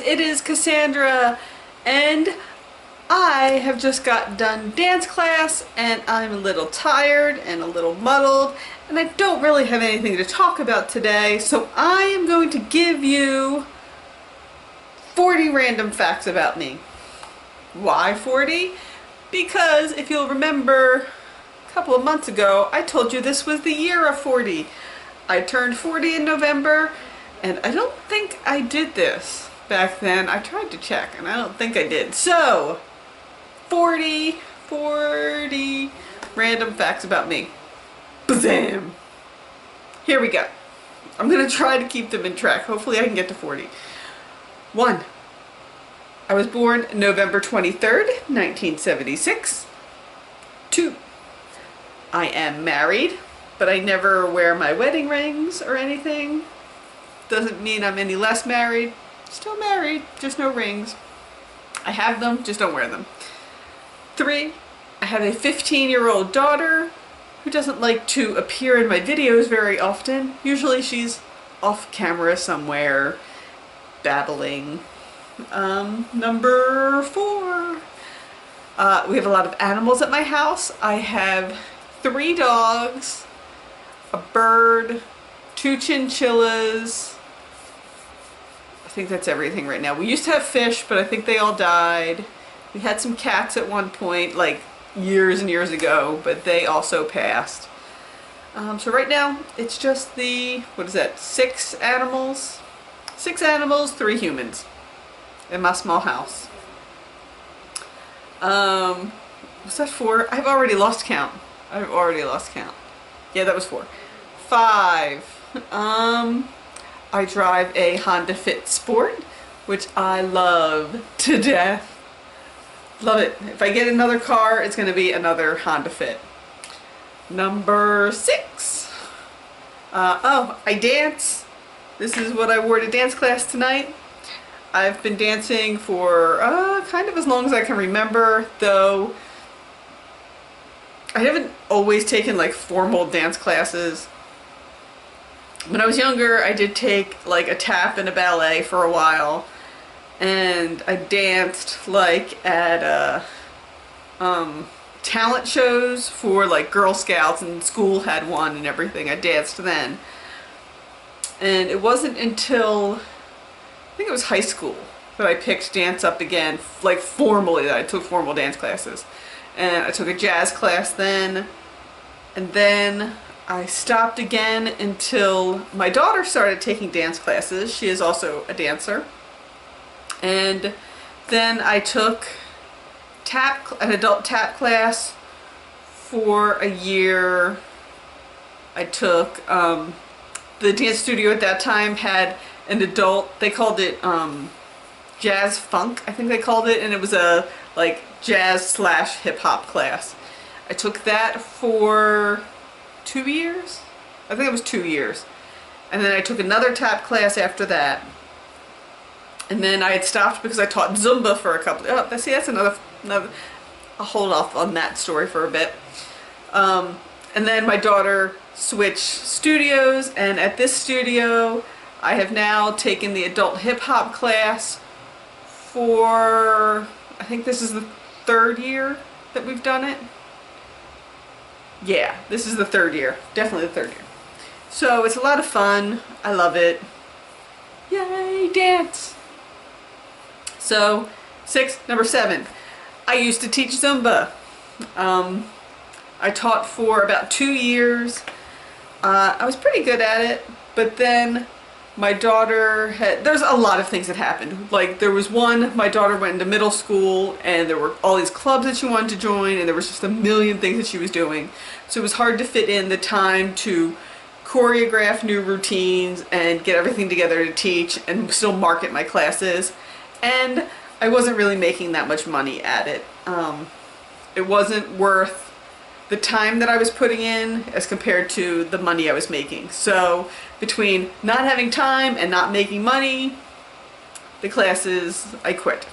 it is Cassandra, and I have just got done dance class and I'm a little tired and a little muddled and I don't really have anything to talk about today, so I am going to give you 40 random facts about me. Why 40? Because if you'll remember, a couple of months ago I told you this was the year of 40. I turned 40 in November and I don't think I did this back then. I tried to check and I don't think I did. So 40 random facts about me. Bazam! Here we go. I'm gonna try to keep them in track. Hopefully I can get to 40. 1. I was born November 23rd, 1976. 2. I am married, but I never wear my wedding rings or anything. Doesn't mean I'm any less married. Still married, just no rings. I have them, just don't wear them. 3. I have a 15-year-old daughter who doesn't like to appear in my videos very often. Usually she's off camera somewhere, babbling. Number 4. We have a lot of animals at my house. I have 3 dogs, a bird, 2 chinchillas. I think that's everything right now. We used to have fish, but I think they all died. We had some cats at one point, like years and years ago, but they also passed. So right now, it's just the, what is that, 6 animals? 6 animals, 3 humans in my small house. Was that 4? I've already lost count. Yeah, that was 4. 5. I drive a Honda Fit Sport, which I love to death. Love it. If I get another car, it's going to be another Honda Fit. Number 6. I dance. This is what I wore to dance class tonight. I've been dancing for kind of as long as I can remember, though I haven't always taken like formal dance classes. When I was younger, I did take like a tap and a ballet for a while. And I danced like at talent shows for like Girl Scouts, and school had one and everything. I danced then. And it wasn't until I think it was high school that I picked dance up again, like formally, that I took formal dance classes. And I took a jazz class then, and then I stopped again until my daughter started taking dance classes. She is also a dancer. And then I took an adult tap class for a year. I took, the dance studio at that time had an adult, they called it jazz funk, I think they called it, and it was a like jazz / hip hop class. I took that for 2 years? I think it was 2 years. And then I took another tap class after that. And then I had stopped because I taught Zumba for a couple. See, that's another. I'll hold off on that story for a bit. And then my daughter switched studios, and at this studio, I have now taken the adult hip hop class for. I think this is the 3rd year that we've done it. Yeah, this is the 3rd year. Definitely the 3rd year. So it's a lot of fun. I love it. Yay, dance! So, number 7. I used to teach Zumba. I taught for about 2 years. I was pretty good at it, but then my daughter there's a lot of things that happened. Like, there was one, my daughter went into middle school and there were all these clubs that she wanted to join, and there was just a million things that she was doing. So it was hard to fit in the time to choreograph new routines and get everything together to teach and still market my classes. And I wasn't really making that much money at it. It wasn't worth the time that I was putting in as compared to the money I was making. So between not having time and not making money, the classes, I quit.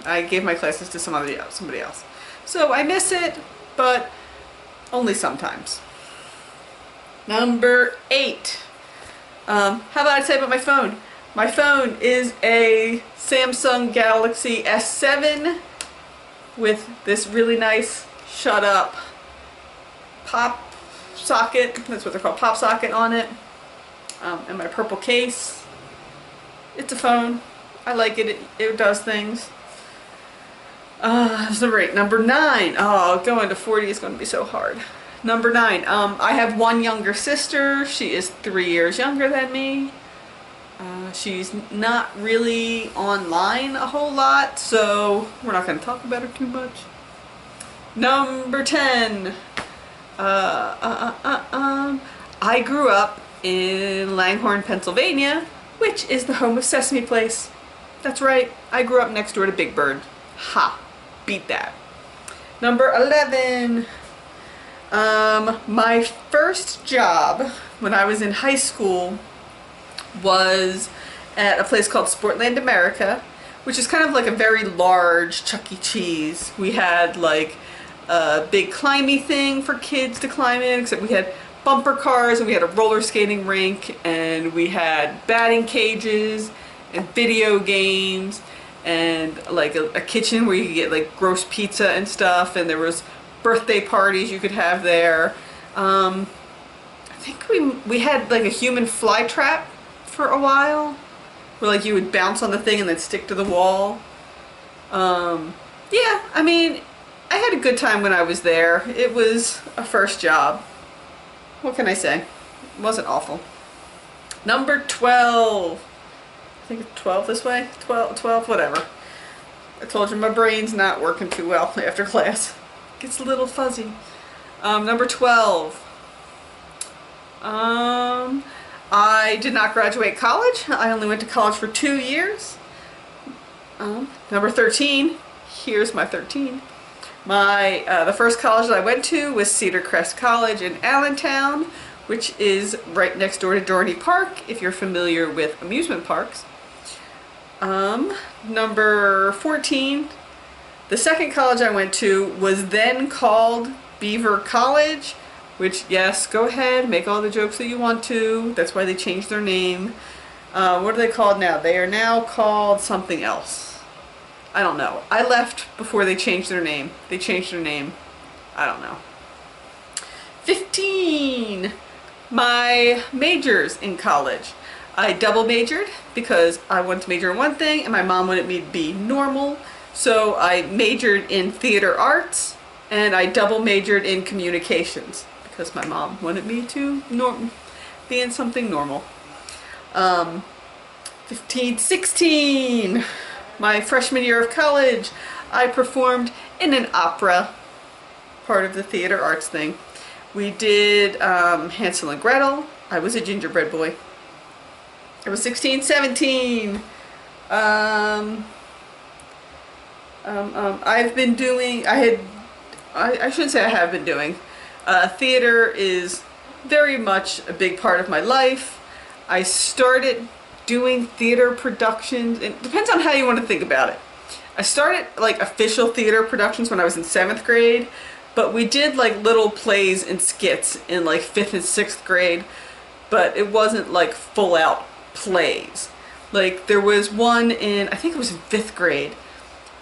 I gave my classes to somebody else. So I miss it, but only sometimes. Number 8. How about I say about my phone? My phone is a Samsung Galaxy S7 with this really nice shut up pop socket, that's what they're called, pop socket on it, and my purple case. It's a phone. I like it. It does things. That's number 8. Number 9. Oh, going to 40 is going to be so hard. Number 9. I have one younger sister. She is 3 years younger than me. She's not really online a whole lot, so we're not going to talk about her too much. Number 10. I grew up in Langhorne, Pennsylvania, which is the home of Sesame Place. That's right, I grew up next door to Big Bird. Ha! Beat that. Number 11. My first job when I was in high school was at a place called Sportland America, which is kind of like a very large Chuck E. Cheese. We had like a big climby thing for kids to climb in, except we had bumper cars and we had a roller skating rink and we had batting cages and video games and like a kitchen where you could get like gross pizza and stuff, and there was birthday parties you could have there. I think we had like a human fly trap for a while where like you would bounce on the thing and then stick to the wall. Yeah, I mean, I had a good time when I was there. It was a first job. What can I say? It wasn't awful. Number 12. I think it's 12 this way? 12, whatever. I told you my brain's not working too well after class. Gets a little fuzzy. Number 12. I did not graduate college. I only went to college for 2 years. Number 13. Here's my 13. The first college that I went to was Cedar Crest College in Allentown, which is right next door to Dorney Park, if you're familiar with amusement parks. Number 14. The second college I went to was then called Beaver College, which, yes, go ahead, make all the jokes that you want to. That's why they changed their name. What are they called now? They are now called something else. I don't know. I left before they changed their name. They changed their name. I don't know. 15. My majors in college. I double majored because I wanted to major in one thing and my mom wanted me to be normal. So I majored in theater arts and I double majored in communications because my mom wanted me to be in something normal. 15, 16. My freshman year of college, I performed in an opera, part of the theater arts thing. We did Hansel and Gretel. I was a gingerbread boy. I was 16, 17. I've been doing, I shouldn't say I have been doing. Theater is very much a big part of my life. I started doing theater productions. It depends on how you want to think about it. I started like official theater productions when I was in 7th grade, but we did like little plays and skits in like 5th and 6th grade, but it wasn't like full out plays. Like there was one in, I think it was in 5th grade,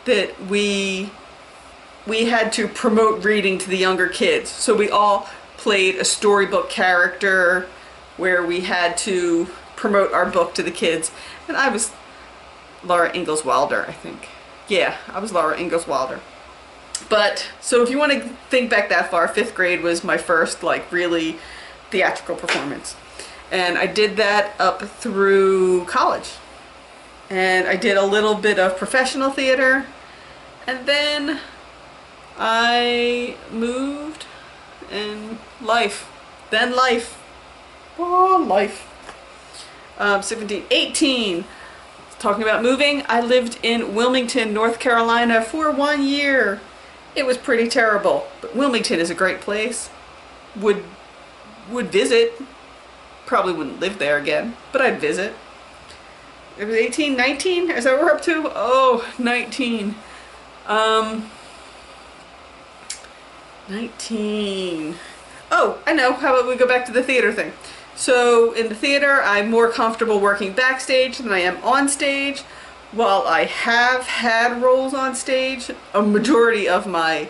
that we had to promote reading to the younger kids. So we all played a storybook character where we had to promote our book to the kids. And I was Laura Ingalls Wilder, I think. Yeah, I was Laura Ingalls Wilder. But, so if you want to think back that far, 5th grade was my first, like, really theatrical performance. And I did that up through college. And I did a little bit of professional theater. And then I moved, and life. Then life. Oh, life. 17, 18. Talking about moving, I lived in Wilmington, North Carolina for 1 year. It was pretty terrible, but Wilmington is a great place. Would visit. Probably wouldn't live there again, but I'd visit. It was 18, 19? Is that what we're up to? Oh, 19. 19. Oh, I know. How about we go back to the theater thing? So in the theater, I'm more comfortable working backstage than I am on stage. While I have had roles on stage, a majority of my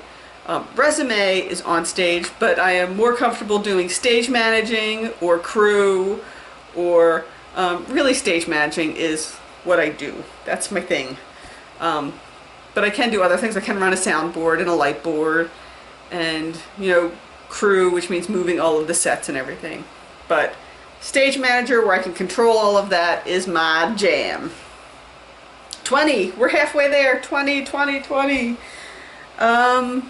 resume is on stage, but I am more comfortable doing stage managing or crew, or really stage managing is what I do. That's my thing. But I can do other things. I can run a soundboard and a light board and, you know, crew, which means moving all of the sets and everything. But stage manager, where I can control all of that, is my jam. 20, we're halfway there. 20, 20, 20. I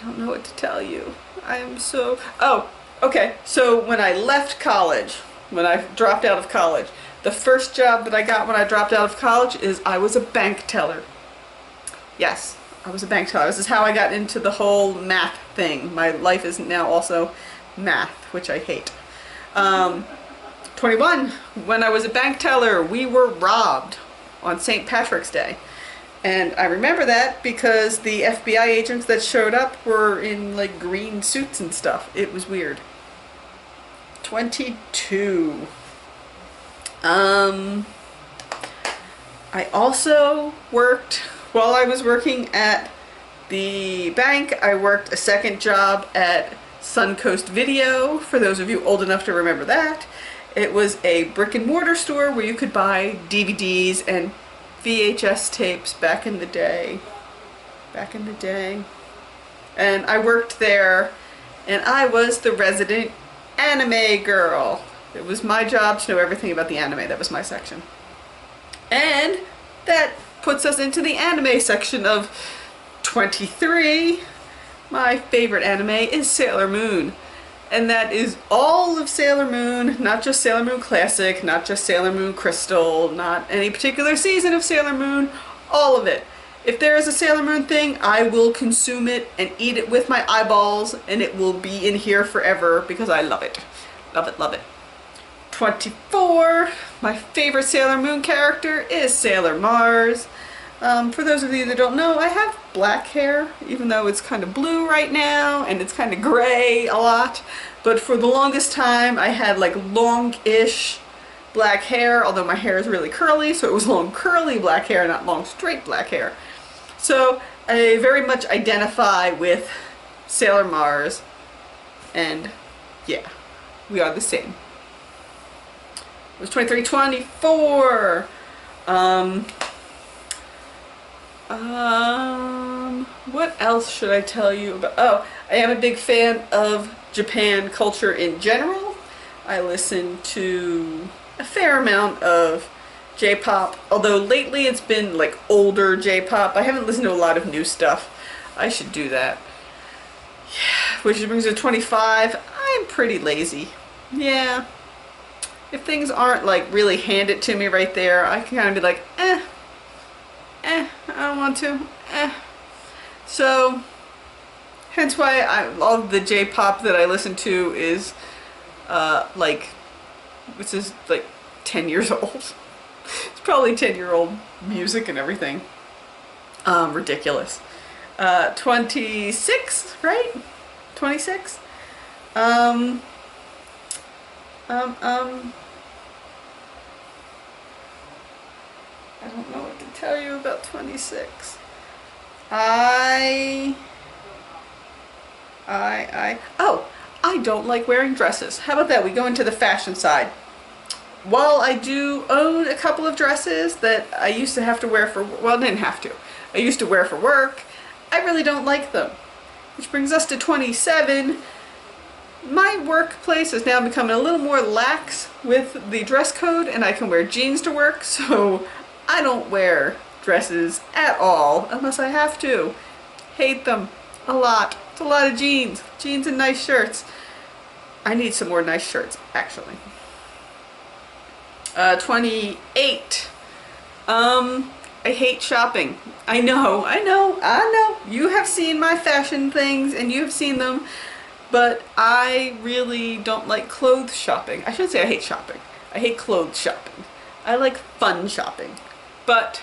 don't know what to tell you. Oh, okay. So when I left college, when I dropped out of college, the first job that I got when I dropped out of college is I was a bank teller. Yes, I was a bank teller. This is how I got into the whole math thing. My life is now also math, which I hate. 21, when I was a bank teller, we were robbed on St. Patrick's Day. And I remember that because the FBI agents that showed up were in like green suits and stuff. It was weird. 22. I also worked, while I was working at the bank, I worked a second job at Suncoast Video, for those of you old enough to remember that. It was a brick and mortar store where you could buy DVDs and VHS tapes back in the day. Back in the day. And I worked there, and I was the resident anime girl. It was my job to know everything about the anime. That was my section. And that puts us into the anime section of 23. My favorite anime is Sailor Moon. And that is all of Sailor Moon, not just Sailor Moon Classic, not just Sailor Moon Crystal, not any particular season of Sailor Moon, all of it. If there is a Sailor Moon thing, I will consume it and eat it with my eyeballs, and it will be in here forever because I love it. Love it, love it. 24, my favorite Sailor Moon character is Sailor Mars. For those of you that don't know, I have black hair, even though it's kind of blue right now and it's kind of gray a lot. But for the longest time, I had like long-ish black hair, although my hair is really curly, so it was long curly black hair, not long straight black hair. So I very much identify with Sailor Mars, and yeah, we are the same. It was 23, 24. What else should I tell you about? Oh, I am a big fan of Japan culture in general. I listen to a fair amount of J-pop, although lately it's been like older J-pop. I haven't listened to a lot of new stuff. I should do that. Yeah, which brings me to 25. I'm pretty lazy. Yeah. If things aren't like really handed to me right there, I can kind of be like, I don't want to, So, hence why all of the J-pop that I listen to is, which is like 10 years old. It's probably 10-year-old music and everything. Ridiculous. 26, right? 26? I don't know what to tell you about 26. I don't like wearing dresses. How about that? We go into the fashion side. While I do own a couple of dresses that I used to have to wear for, well, I didn't have to. I used to wear for work. I really don't like them. Which brings us to 27. My workplace is now becoming a little more lax with the dress code, and I can wear jeans to work, so I don't wear dresses at all unless I have to. Hate them a lot. It's a lot of jeans. Jeans and nice shirts. I need some more nice shirts, actually. 28. I hate shopping. I know. You have seen my fashion things and you've seen them, but I really don't like clothes shopping. I shouldn't say I hate shopping. I hate clothes shopping. I like fun shopping. But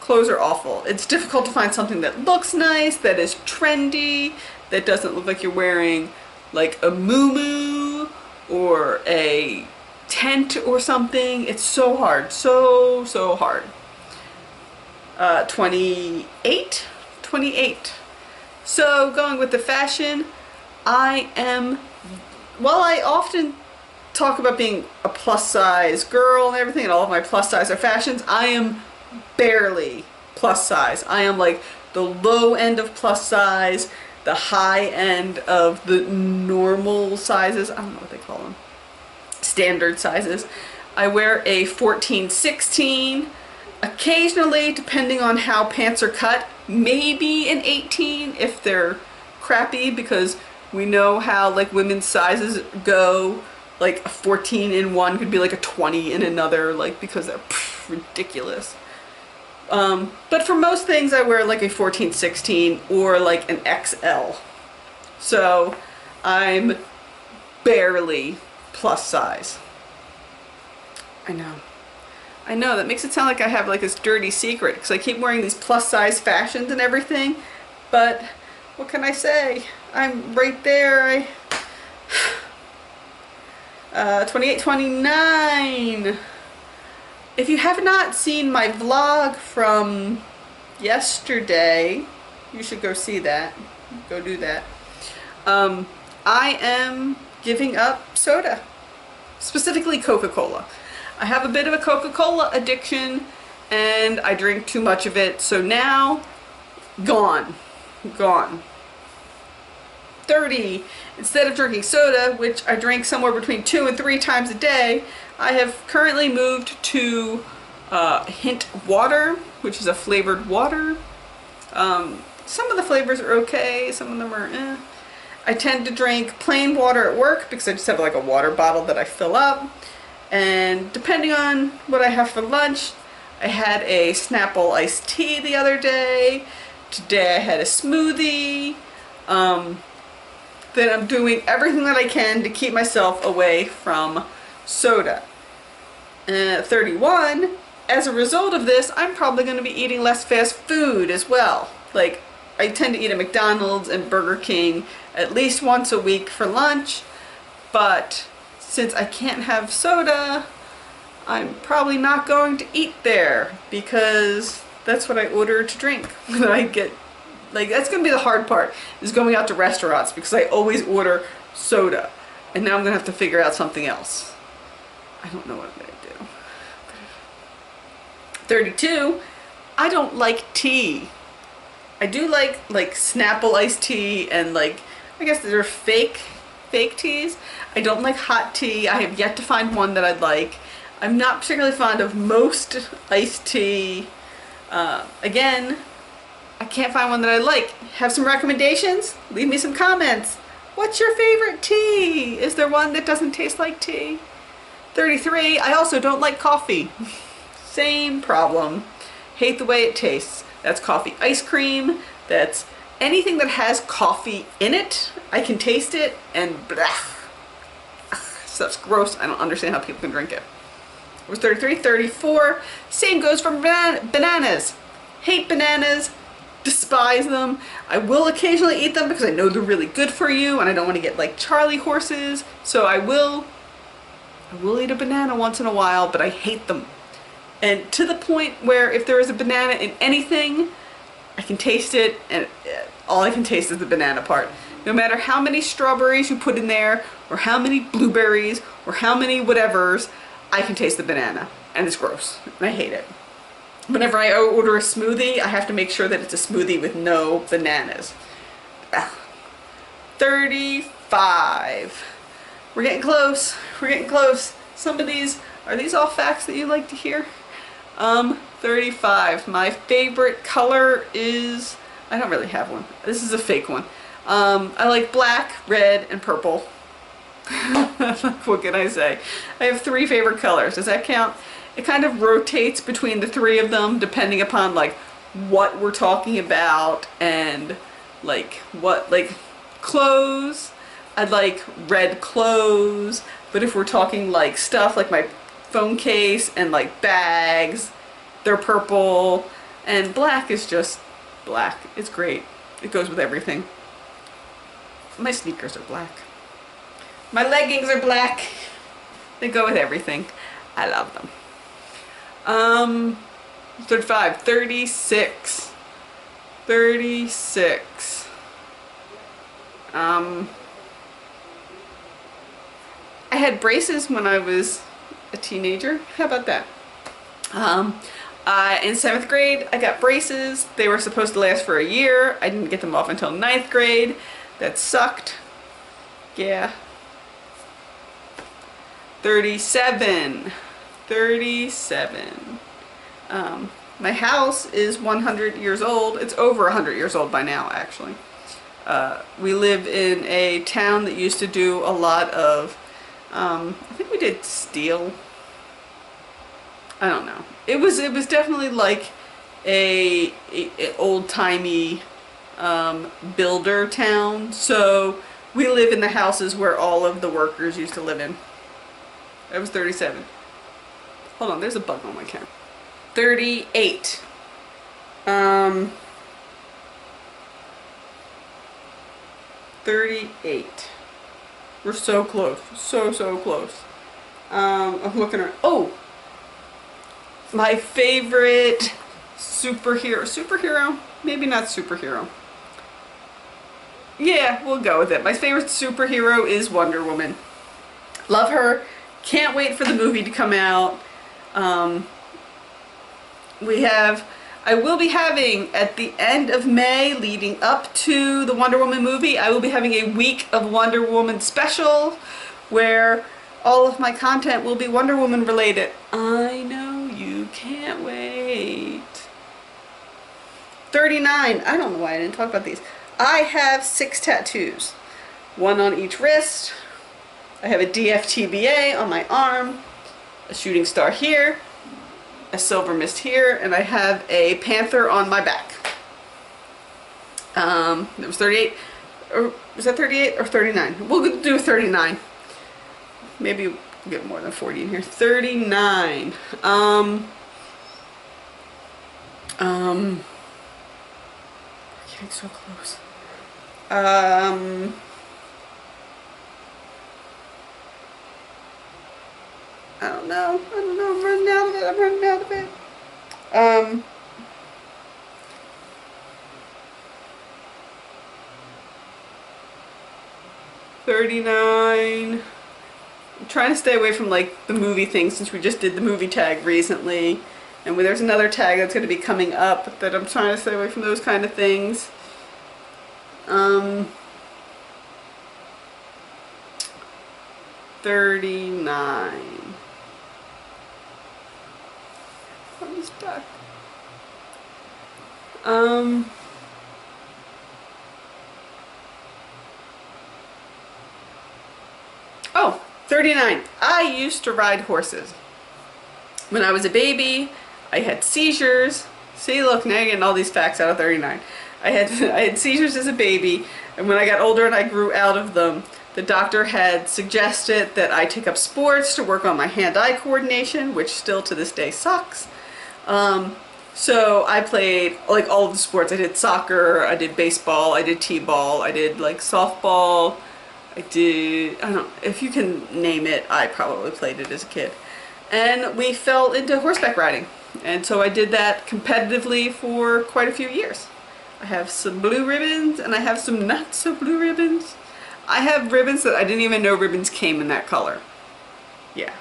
clothes are awful. It's difficult to find something that looks nice, that is trendy, that doesn't look like you're wearing like a muumuu or a tent or something. It's so hard, so hard. 28. So going with the fashion, while I often talk about being a plus size girl and everything, and all of my plus size are fashions, I am barely plus size. I am like the low end of plus size, the high end of the normal sizes. I don't know what they call them. Standard sizes. I wear a 14-16. Occasionally, depending on how pants are cut, maybe an 18 if they're crappy, because we know how like women's sizes go. Like a 14 in one could be like a 20 in another, like because they're ridiculous. But for most things I wear like a 14-16 or like an XL. So I'm barely plus size. I know, that makes it sound like I have like this dirty secret because I keep wearing these plus size fashions and everything, but what can I say? I'm right there. 28, 29. If you have not seen my vlog from yesterday, you should go see that. Go do that. I am giving up soda, specifically Coca-Cola. I have a bit of a Coca-Cola addiction and I drink too much of it, so now, gone. 30. Instead of drinking soda, which I drink somewhere between 2 and 3 times a day, I have currently moved to Hint water, which is a flavored water. Some of the flavors are okay, some of them are eh. I tend to drink plain water at work because I just have like a water bottle that I fill up. And depending on what I have for lunch, I had a Snapple iced tea the other day. Today I had a smoothie. Then I'm doing everything that I can to keep myself away from soda. 31, as a result of this, I'm probably going to be eating less fast food as well. Like, I tend to eat at McDonald's and Burger King at least once a week for lunch, but since I can't have soda, I'm probably not going to eat there because that's what I order to drink when I get, like, that's going to be the hard part, is going out to restaurants because I always order soda. And now I'm going to have to figure out something else. I don't know what I'm going to do. 32, I don't like tea. I do like Snapple iced tea and like, I guess they're fake teas. I don't like hot tea. I have yet to find one that I'd like. I'm not particularly fond of most iced tea. Again, I can't find one that I like. Have some recommendations? Leave me some comments. What's your favorite tea? Is there one that doesn't taste like tea? 33, I also don't like coffee. Same problem. Hate the way it tastes. That's coffee ice cream. That's anything that has coffee in it. I can taste it and blah. Stuff's gross. I don't understand how people can drink it. It was 33, 34. Same goes for bananas. Hate bananas. Despise them. I will occasionally eat them because I know they're really good for you and I don't want to get like Charlie horses. So I will eat a banana once in a while, but I hate them. And to the point where if there is a banana in anything, I can taste it and all I can taste is the banana part. No matter how many strawberries you put in there, or how many blueberries, or how many whatevers, I can taste the banana. And it's gross. And I hate it. Whenever I order a smoothie, I have to make sure that it's a smoothie with no bananas. 35. We're getting close. We're getting close. Some of these, are these all facts that you like to hear? 35. My favorite color is, I don't really have one. This is a fake one. I like black, red, and purple. What can I say? I have 3 favorite colors. Does that count? It kind of rotates between the 3 of them depending upon like what we're talking about and like what, like clothes. I like red clothes, but if we're talking like stuff like my phone case and like bags, they're purple. And black is just black. It's great. It goes with everything. My sneakers are black. My leggings are black. They go with everything. I love them. 35, 36, 36. I had braces when I was a teenager. How about that? In 7th grade, I got braces. They were supposed to last for a year. I didn't get them off until 9th grade. That sucked. Yeah. 37. 37. My house is 100 years old. It's over 100 years old by now, actually. We live in a town that used to do a lot of, I think we did steel. I don't know. It was definitely like a old-timey builder town. So we live in the houses where all of the workers used to live in. I was 37. Hold on, there's a bug on my camera. 38. 38. We're so close. So close. I'm looking around. Oh! My favorite superhero? Maybe not superhero. Yeah, we'll go with it. My favorite superhero is Wonder Woman. Love her. Can't wait for the movie to come out. I will be having, at the end of May, leading up to the Wonder Woman movie, I will be having a week of Wonder Woman special where all of my content will be Wonder Woman related. I know, you can't wait. 39. I don't know why I didn't talk about these. I have 6 tattoos. 1 on each wrist. I have a DFTBA on my arm. A shooting star here. A silver mist here. And I have a panther on my back. It was 38. Or was that 38 or 39? We'll do 39. Maybe we'll get more than 40 in here. 39. Getting so close. I don't know. I'm running out of it. 39. I'm trying to stay away from like the movie thing since we just did the movie tag recently. And there's another tag that's going to be coming up that I'm trying to stay away from those kind of things. 39. I'm stuck. Oh, 39. I used to ride horses. When I was a baby, I had seizures. See, look, now you're getting all these facts out of 39. I had seizures as a baby, and when I got older and I grew out of them, the doctor had suggested that I take up sports to work on my hand-eye coordination, which still to this day sucks. So I played like all of the sports. I did soccer, I did baseball, I did t-ball, I did like softball, I don't know, if you can name it, I probably played it as a kid. And we fell into horseback riding. And so I did that competitively for quite a few years. I have some blue ribbons and I have some not so blue ribbons. I have ribbons that I didn't even know ribbons came in that color. Yeah.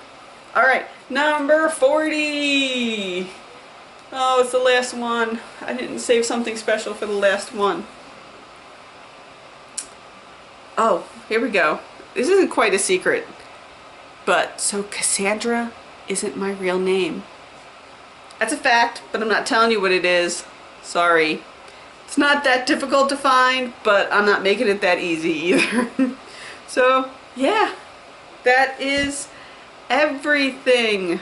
Alright, number 40. Oh, it's the last one. I didn't save something special for the last one. Oh, here we go. This isn't quite a secret. But, so Cassandra isn't my real name. That's a fact, but I'm not telling you what it is. Sorry. It's not that difficult to find, but I'm not making it that easy either. So, yeah. That is everything.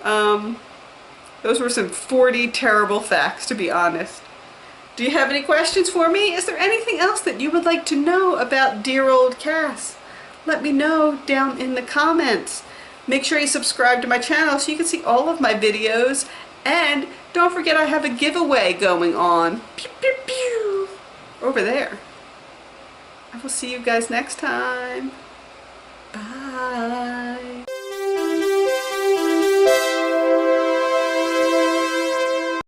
Those were some 40 terrible facts, to be honest. Do you have any questions for me? Is there anything else that you would like to know about dear old Cass? Let me know down in the comments. Make sure you subscribe to my channel so you can see all of my videos and Don't forget I have a giveaway going on. Pew, pew, pew. Over there. I will see you guys next time. Bye.